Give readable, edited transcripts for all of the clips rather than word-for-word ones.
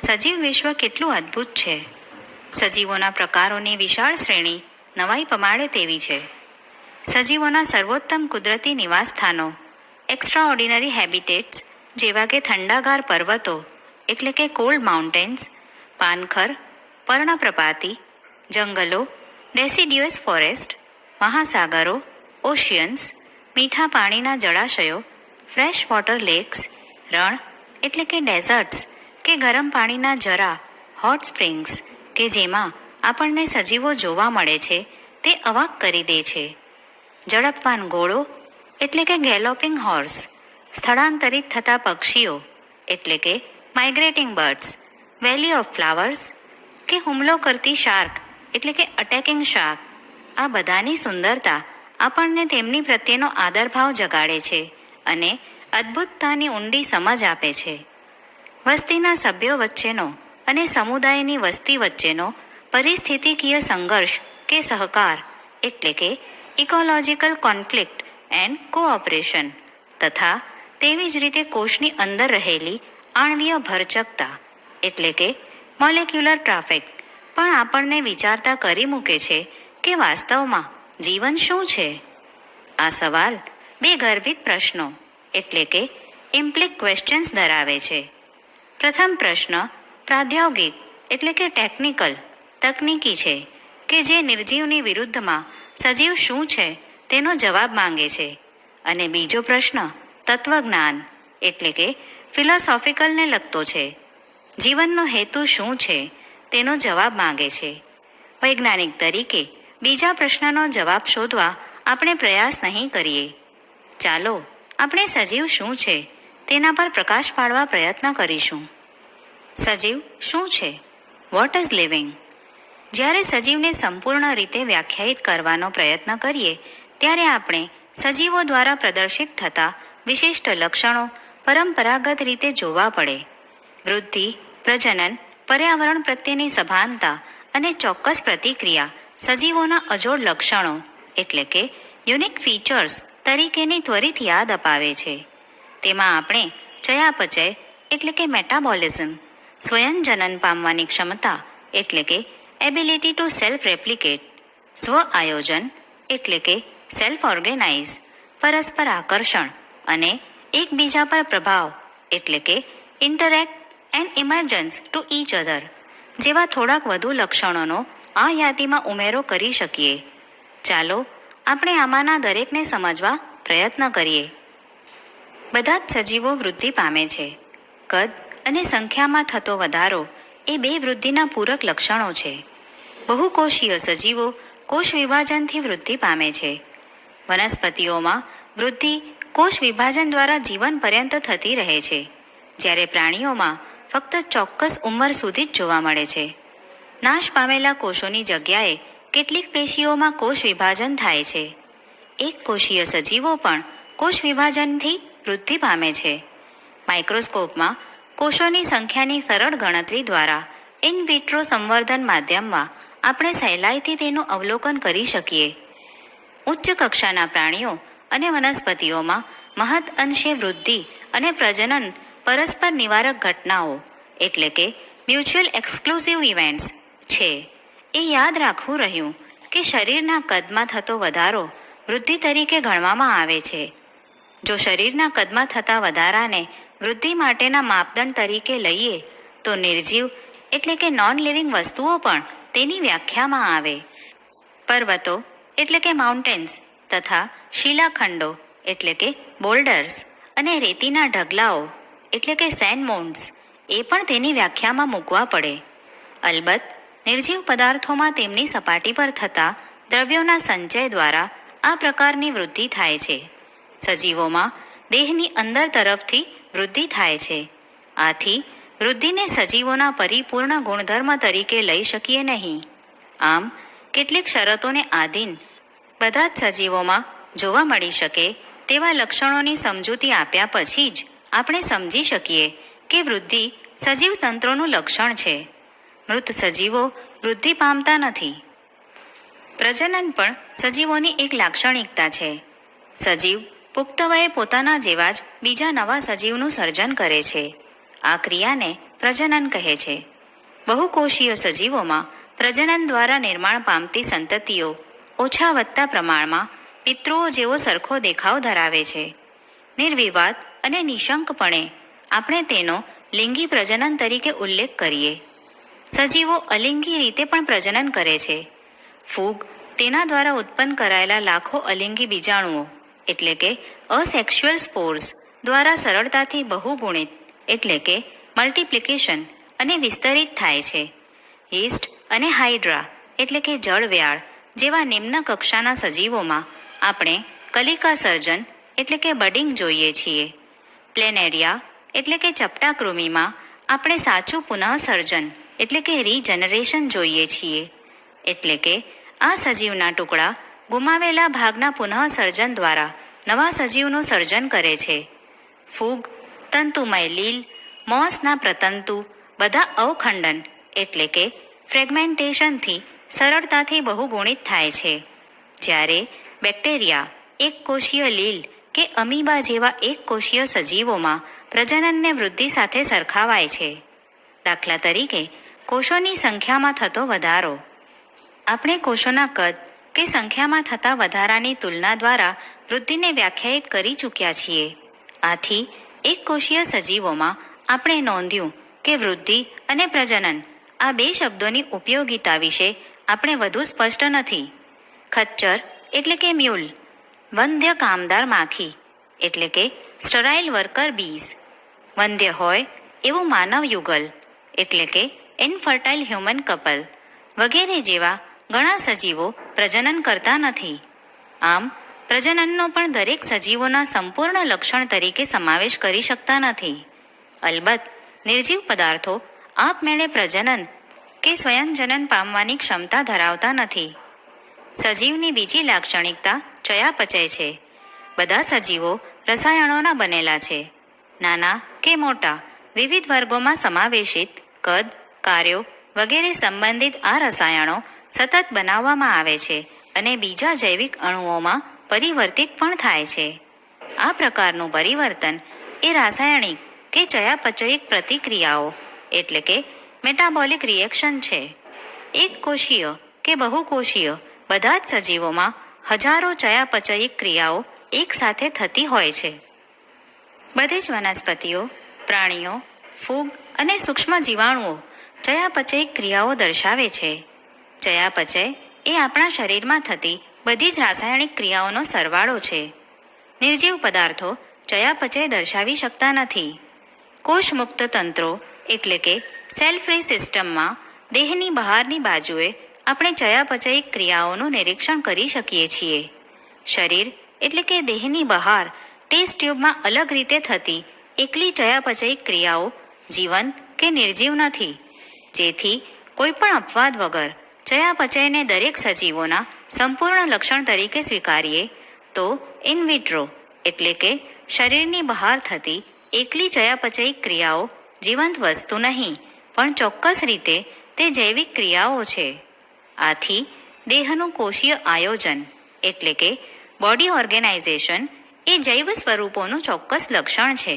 સજીવ વિશ્વ કેટલું અદ્ભુત છે. સજીવોના પ્રકારોની વિશાળ શ્રેણી નવાઈ પમાડે તેવી છે. સજીવોના સર્વોત્તમ કુદરતી નિવાસસ્થાનો એક્સ્ટ્રાઓર્ડિનરી હેબિટેટ્સ જેવા કે ઠંડાગાર પર્વતો એટલે કે કોલ્ડ માઉન્ટેન્સ, પાનખર, પર્ણપ્રપાતી, જંગલો, ડેસિડ્યુઅસ ફોરેસ્ટ, મહાસાગરો, ઓશિયન્સ, મીઠા પાણીના જળાશયો, ફ્રેશ વોટર લેક્સ, રણ એટલે કે ડેઝર્ટ્સ કે ગરમ પાણીના ઝરા, હોટ સ્પ્રિંગ્સ કે જેમાં આપણને સજીવો જોવા મળે છે તે અવાક કરી દે છે. ઝડપવાન ઘોડો એટલે કે ગેલોપિંગ હોર્સ, સ્થળાંતરિત થતા પક્ષીઓ એટલે કે માઇગ્રેટિંગ બર્ડ્સ, વેલી ઓફ ફ્લાવર્સ કે હુમલો કરતી શાર્ક એટલે કે અટેકિંગ શાર્ક, આ બધાની સુંદરતા આપણને તેમની પ્રત્યેનો આદરભાવ જગાડે છે અને અદ્ભુતતાની ઊંડી સમજ આપે છે. વસ્તીના સભ્યો વચ્ચેનો અને સમુદાયની વસ્તી વચ્ચેનો પરિસ્થિતિકીય સંઘર્ષ કે સહકાર એટલે કે ઇકોલોજીકલ કોન્ફ્લિક્ટ એન્ડ કોઓપરેશન તથા તેવી જ રીતે કોષની અંદર રહેલી આણ્વીય ભરચકતા એટલે કે મોલેક્યુલર ટ્રાફિક પણ આપણને વિચારતા કરી મૂકે છે કે વાસ્તવમાં જીવન શું છે. આ સવાલ બે ગર્ભિત પ્રશ્નો એટલે કે ઇમ્પ્લિક ક્વેશ્ચન્સ ધરાવે છે. પ્રથમ પ્રશ્ન પ્રાદ્યોગિક એટલે કે ટેકનિકલ તકનીકી છે કે જે નિર્જીવની વિરુદ્ધમાં સજીવ શું છે તેનો જવાબ માંગે છે, અને બીજો પ્રશ્ન તત્વજ્ઞાન એટલે કે ફિલોસોફિકલને લગતો છે. જીવનનો હેતુ શું છે તેનો જવાબ માંગે છે. વૈજ્ઞાનિક તરીકે બીજા પ્રશ્નનો જવાબ શોધવા આપણે પ્રયાસ નહીં કરીએ. ચાલો આપણે સજીવ શું છે તેના પર પ્રકાશ પાડવા પ્રયત્ન કરીશું. સજીવ શું છે? What is living? જ્યારે સજીવને સંપૂર્ણ રીતે વ્યાખ્યાયિત કરવાનો પ્રયત્ન કરીએ ત્યારે આપણે સજીવો દ્વારા પ્રદર્શિત થતા વિશિષ્ટ લક્ષણો પરંપરાગત રીતે જોવા પડે. વૃદ્ધિ, પ્રજનન, પર્યાવરણ પ્રત્યેની સભાનતા અને ચોક્કસ પ્રતિક્રિયા સજીવોના અજોડ લક્ષણો એટલે કે યુનિક ફીચર્સ તરીકેની ત્વરિત યાદ અપાવે છે. તેમાં આપણે ચયાપચય એટલે કે મેટાબોલિઝમ, સ્વયં જનન પામવાની ક્ષમતા એટલે કે એબિલિટી ટુ સેલ્ફ રેપ્લિકેટ, સ્વ આયોજન એટલે કે સેલ્ફ ઓર્ગેનાઇઝ, પરસ્પર આકર્ષણ અને એકબીજા પર પ્રભાવ એટલે કે interact and emergence to each other જેવા થોડાક વધુ લક્ષણોનો આ યાદીમાં ઉમેરો કરી શકીએ. ચાલો આપણે આમાંના દરેકને સમજવા પ્રયત્ન કરીએ. બધા જ સજીવો વૃદ્ધિ પામે છે. કદ અને સંખ્યામાં થતો વધારો એ બે વૃદ્ધિના પૂરક લક્ષણો છે. બહુકોષીય સજીવો કોષ વિભાજનથી વૃદ્ધિ પામે છે. વનસ્પતિઓમાં વૃદ્ધિ કોષ વિભાજન દ્વારા જીવન પર્યંત થતી રહે છે, જ્યારે પ્રાણીઓમાં ફક્ત ચોક્કસ ઉંમર સુધી જ જોવા મળે છે. નાશ પામેલા કોષોની જગ્યાએ કેટલીક પેશીઓમાં કોષ વિભાજન થાય છે. એક કોષીય સજીવો પણ કોષ વિભાજનથી વૃદ્ધિ પામે છે. માઇક્રોસ્કોપમાં કોષોની સંખ્યાની સરળ ગણતરી દ્વારા ઇન વિટ્રો સંવર્ધન માધ્યમમાં આપણે સહેલાઈથી તેનું અવલોકન કરી શકીએ. ઉચ્ચ કક્ષાના પ્રાણીઓ અને વનસ્પતિઓમાં મહદ અંશે વૃદ્ધિ અને પ્રજનન પરસ્પર નિવારક ઘટનાઓ એટલે કે મ્યુચ્યુઅલ એક્સક્લુઝિવ ઇવેન્ટ્સ છે. એ યાદ રાખવું રહ્યું કે શરીરના કદમાં થતો વધારો વૃદ્ધિ તરીકે ગણવામાં આવે છે. જો શરીરના કદમાં થતા વધારાને વૃદ્ધિ માટેના માપદંડ તરીકે લઈએ તો નિર્જીવ એટલે કે નોન લિવિંગ વસ્તુઓ પણ તેની વ્યાખ્યામાં આવે. પર્વતો એટલે કે માઉન્ટેન્સ તથા શિલાખંડો એટલે કે બોલ્ડર્સ અને રેતીના ઢગલાઓ એટલે કે સેન્ડ મોન્ડ્સ એ પણ તેની વ્યાખ્યામાં મૂકવા પડે. અલબત્ત નિર્જીવ પદાર્થોમાં તેમની સપાટી પર થતા દ્રવ્યોના સંચય દ્વારા આ પ્રકારની વૃદ્ધિ થાય છે. સજીવોમાં દેહની અંદર તરફથી વૃદ્ધિ થાય છે. આથી વૃદ્ધિને સજીવોના પરિપૂર્ણ ગુણધર્મ તરીકે લઈ શકીએ નહીં. આમ કેટલીક શરતોને આધીન બધા જ સજીવોમાં જોવા મળી શકે તેવા લક્ષણોની સમજૂતી આપ્યા પછી જ આપણે સમજી શકીએ કે વૃદ્ધિ સજીવ તંત્રોનું લક્ષણ છે. મૃત સજીવો વૃદ્ધિ પામતા નથી. પ્રજનન પણ સજીવોની એક લાક્ષણિકતા છે. સજીવ પુખ્ત વયે પોતાના જેવા જ બીજા નવા સજીવનું સર્જન કરે છે. આ ક્રિયાને પ્રજનન કહે છે. બહુકોષીય સજીવોમાં પ્રજનન દ્વારા નિર્માણ પામતી સંતતિઓ ઓછા વધતા પ્રમાણમાં પિતૃઓ જેવો સરખો દેખાવ ધરાવે છે. નિર્વિવાદ અને નિશંકપણે આપણે તેનો લિંગી પ્રજનન તરીકે ઉલ્લેખ કરીએ. સજીવો અલિંગી રીતે પણ પ્રજનન કરે છે. ફૂગ તેના દ્વારા ઉત્પન્ન કરાયેલા લાખો અલિંગી બીજાણુઓ એટલે કે અસેક્સ્યુઅલ સ્પોર્સ દ્વારા સરળતાથી બહુગુણિત એટલે કે મલ્ટિપ્લિકેશન અને વિસ્તરિત થાય છે. યીસ્ટ અને હાઇડ્રા એટલે કે જળવ્યાળ જેવા નિમ્ન કક્ષાના સજીવોમાં આપણે કલિકા સર્જન એટલે કે બડિંગ જોઈએ છીએ. પ્લેનેરિયા એટલે કે ચપટા કૃમિમાં આપણે સાચું પુનઃસર્જન એટલે કે રીજનરેશન જોઈએ છીએ. એટલે કે આ સજીવના ટુકડા ગુમાવેલા ભાગના પુનઃસર્જન દ્વારા નવા સજીવનું સર્જન કરે છે. ફૂગ, તંતુમય લીલ, મોસના પ્રતંતુ બધા અવખંડન એટલે કે ફ્રેગમેન્ટેશનથી સરળતાથી બહુગુણિત થાય છે. જ્યારે બેક્ટેરિયા એક કોષીય લીલ કે અમીબા જેવા એક કોષીય સજીવોમાં પ્રજનનને વૃદ્ધિ સાથે સરખાવાય છે. દાખલા તરીકે કોષોની સંખ્યામાં થતો વધારો. આપણે કોષોના કદ કે સંખ્યામાં થતા વધારાની તુલના દ્વારા વૃદ્ધિને વ્યાખ્યાયિત કરી ચૂક્યા છીએ. આથી એક કોષીય સજીવોમાં આપણે નોંધ્યું કે વૃદ્ધિ અને પ્રજનન આ બે શબ્દોની ઉપયોગિતા વિશે આપણે વધુ સ્પષ્ટ નથી. ખચ્ચર એટલે કે મ્યુલ, વંધ્ય કામદાર માખી એટલે કે સ્ટરાઇલ વર્કર બીઝ, વંધ્ય હોય એવું માનવ યુગલ એટલે કે ઇનફર્ટાઇલ હ્યુમન કપલ વગેરે જેવા ઘણા સજીવો પ્રજનન કરતા નથી. આમ પ્રજનનનો પણ દરેક સજીવોના સંપૂર્ણ લક્ષણ તરીકે સમાવેશ કરી શકતા નથી. અલબત્ત નિર્જીવ પદાર્થો આપમેળે પ્રજનન કે સ્વયંજનન પામવાની ક્ષમતા ધરાવતા નથી. સજીવની બીજી લાક્ષણિકતા ચયાપચય છે. બધા સજીવો રસાયણોના બનેલા છે. નાના કે મોટા વિવિધ વર્ગોમાં સમાવેશિત કદ, કાર્યો વગેરે સંબંધિત આ રસાયણો સતત બનાવવામાં આવે છે અને બીજા જૈવિક અણુઓમાં પરિવર્તિત પણ થાય છે. આ પ્રકારનું પરિવર્તન એ રાસાયણિક કે ચયાપચયિક પ્રતિક્રિયાઓ એટલે કે મેટાબોલિક રિએક્શન છે. એક કોષીય કે બહુકોષીય બધા જ સજીવોમાં હજારો ચયાપચયિક ક્રિયાઓ એકસાથે થતી હોય છે. બધી જ વનસ્પતિઓ, પ્રાણીઓ, ફૂગ અને સૂક્ષ્મ જીવાણુઓ ચયાપચયિક ક્રિયાઓ દર્શાવે છે. ચયાપચય એ આપણા શરીરમાં થતી બધી જ રાસાયણિક ક્રિયાઓનો સરવાળો છે. નિર્જીવ પદાર્થો ચયાપચય દર્શાવી શકતા નથી. કોષમુક્ત તંત્રો એટલે કે સેલ ફ્રી સિસ્ટમમાં દેહની બહારની બાજુએ આપણે ચયાપચયિક ક્રિયાઓનું નિરીક્ષણ કરી શકીએ છીએ. શરીર એટલે કે દેહની બહાર ટેસ્ટ ટ્યુબમાં અલગ રીતે થતી એકલી ચયાપચયિક ક્રિયાઓ જીવંત કે નિર્જીવ નથી. જેથી કોઈપણ અપવાદ વગર ચયાપચયને દરેક સજીવોના સંપૂર્ણ લક્ષણ તરીકે સ્વીકારીએ તો ઇન વિટ્રો એટલે કે શરીરની બહાર થતી એકલી ચયાપચયિક ક્રિયાઓ જીવંત વસ્તુ નહીં પણ ચોક્કસ રીતે તે જૈવિક ક્રિયાઓ છે. આથી દેહનું કોષીય આયોજન એટલે કે બોડી ઓર્ગેનાઇઝેશન એ જૈવ સ્વરૂપોનું ચોક્કસ લક્ષણ છે.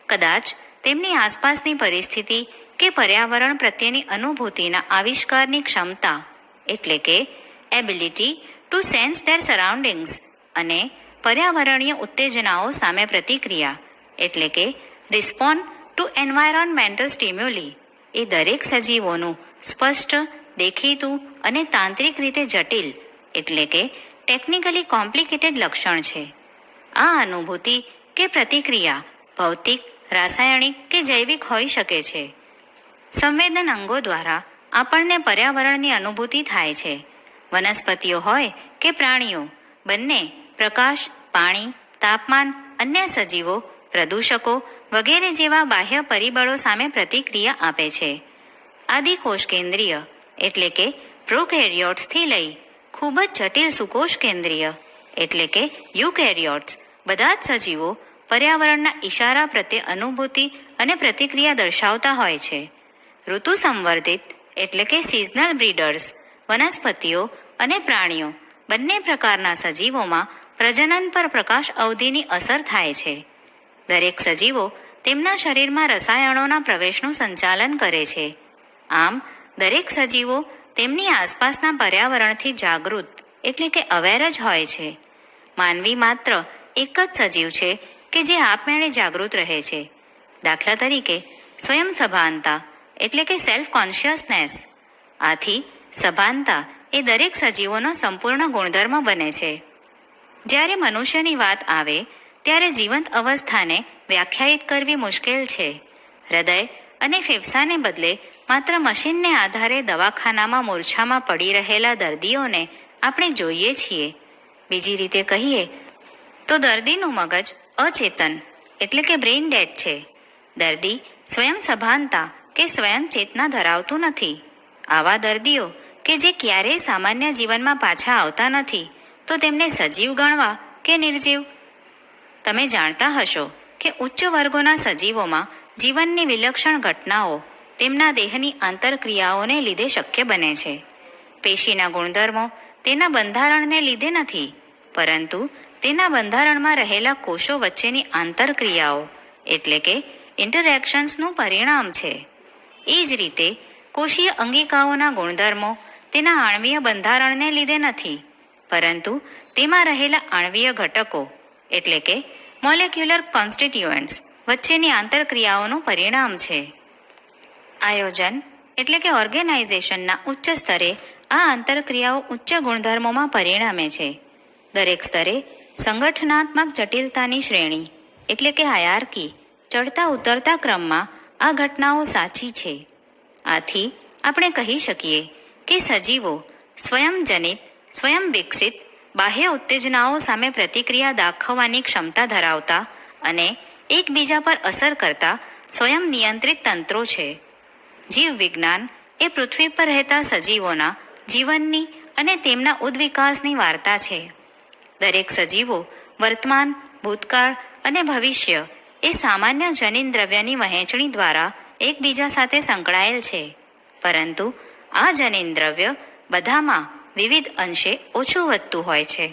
કદાચ તેમની આસપાસની પરિસ્થિતિ કે પર્યાવરણ પ્રત્યેની અનુભૂતિના આવિષ્કારની ક્ષમતા એટલે કે ability to sense there surroundings અને પર્યાવરણીય ઉત્તેજનાઓ સામે પ્રતિક્રિયા એટલે કે રિસ્પોન્ડ ટુ એન્વાયરોન્મેન્ટલ સ્ટિમ્યુલી એ દરેક સજીવોનું સ્પષ્ટ, દેખીતું અને તાંત્રિક રીતે જટિલ એટલે કે ટેકનિકલી કોમ્પ્લિકેટેડ લક્ષણ છે. આ અનુભૂતિ કે પ્રતિક્રિયા ભૌતિક, રાસાયણિક કે જૈવિક હોઈ શકે છે. સંવેદન અંગો દ્વારા આપણને પર્યાવરણની અનુભૂતિ થાય છે. વનસ્પતિઓ હોય કે પ્રાણીઓ બંને પ્રકાશ, પાણી, તાપમાન, અન્ય સજીવો, પ્રદૂષકો વગેરે જેવા બાહ્ય પરિબળો સામે પ્રતિક્રિયા આપે છે. આદિ કોષકેન્દ્રીય એટલે કે પ્રોકેરિયોટ્સથી લઈ ખૂબ જ જટિલ સુકોષ કેન્દ્રીય એટલે કે યુકેરિયોટ્સ બધા જ સજીવો પર્યાવરણના ઇશારા પ્રત્યે અનુભૂતિ અને પ્રતિક્રિયા દર્શાવતા હોય છે. ઋતુ સંવર્ધિત એટલે કે સિઝનલ બ્રીડર્સ વનસ્પતિઓ અને પ્રાણીઓ બંને પ્રકારના સજીવોમાં પ્રજનન પર પ્રકાશ અવધિની અસર થાય છે. દરેક સજીવો તેમના શરીરમાં રસાયણોના પ્રવેશનું સંચાલન કરે છે. આમ દરેક સજીવો તેમની આસપાસના પર્યાવરણથી જાગૃત એટલે કે અવેર જ હોય છે. માનવી માત્ર એક જ સજીવ છે કે જે આપમેળે જાગૃત રહે છે. દાખલા તરીકે સ્વયં સભાનતા એટલે કે સેલ્ફ કોન્શિયસનેસ. આથી સભાનતા એ દરેક સજીવોનો સંપૂર્ણ ગુણધર્મ બને છે. જ્યારે મનુષ્યની વાત આવે ત્યારે જીવંત અવસ્થાને વ્યાખ્યાયિત કરવી મુશ્કેલ છે. હૃદય અને ફેફસાને બદલે માત્ર મશીનને આધારે દવાખાનામાં મૂર્છામાં પડી રહેલા દર્દીઓને આપણે જોઈએ છીએ. બીજી રીતે કહીએ તો દર્દીનું મગજ અચેતન એટલે કે બ્રેઇન ડેડ છે. દર્દી સ્વયં સભાનતા કે સ્વયં ચેતના ધરાવતું નથી. આવા દર્દીઓ કે જે ક્યારેય સામાન્ય જીવનમાં પાછા આવતા નથી, તો તેમને સજીવ ગણવા કે નિર્જીવ? તમે જાણતા હશો કે ઉચ્ચ વર્ગોના સજીવોમાં જીવનની વિલક્ષણ ઘટનાઓ તેમના દેહની આંતરક્રિયાઓને લીધે શક્ય બને છે. પેશીના ગુણધર્મો તેના બંધારણને લીધે નથી, પરંતુ તેના બંધારણમાં રહેલા કોષો વચ્ચેની આંતરક્રિયાઓ એટલે કે ઇન્ટરેક્શન્સનું પરિણામ છે. એ જ રીતે કોષીય અંગિકાઓના ગુણધર્મો તેના આણ્વીય બંધારણને લીધે નથી, પરંતુ તેમાં રહેલા આણ્વીય ઘટકો એટલે કે મોલેક્યુલર કોન્સ્ટિટ્યુઅન્ટ્સ વચ્ચેની આંતરક્રિયાઓનું પરિણામ છે. આયોજન એટલે કે ઓર્ગેનાઇઝેશનના ઉચ્ચ સ્તરે આ આંતરક્રિયાઓ ઉચ્ચ ગુણધર્મોમાં પરિણમે છે. દરેક સ્તરે સંગઠનાત્મક જટિલતાની શ્રેણી એટલે કે હાયરાર્કી ચડતા ઉતરતા ક્રમમાં આ ઘટનાઓ સાચી છે. આથી આપણે કહી શકીએ કે સજીવો સ્વયંજનિત, સ્વયં વિકસિત બાહ્ય ઉત્તેજનાઓ સામે પ્રતિક્રિયા દાખવવાની ક્ષમતા ધરાવતા અને એકબીજા પર અસર કરતા સ્વયં નિયંત્રિત તંત્રો છે. જીવ વિજ્ઞાન એ પૃથ્વી પર રહેતા સજીવોના જીવનની અને તેમના ઉદ્વિકાસની વાર્તા છે. દરેક સજીવો વર્તમાન, ભૂતકાળ અને ભવિષ્ય એ સામાન્ય જનીન દ્રવ્યની વહેંચણી દ્વારા એકબીજા સાથે સંકળાયેલ છે. પરંતુ આ જનીન દ્રવ્ય બધામાં વિવિધ અંશે ઓછું વધતું હોય છે.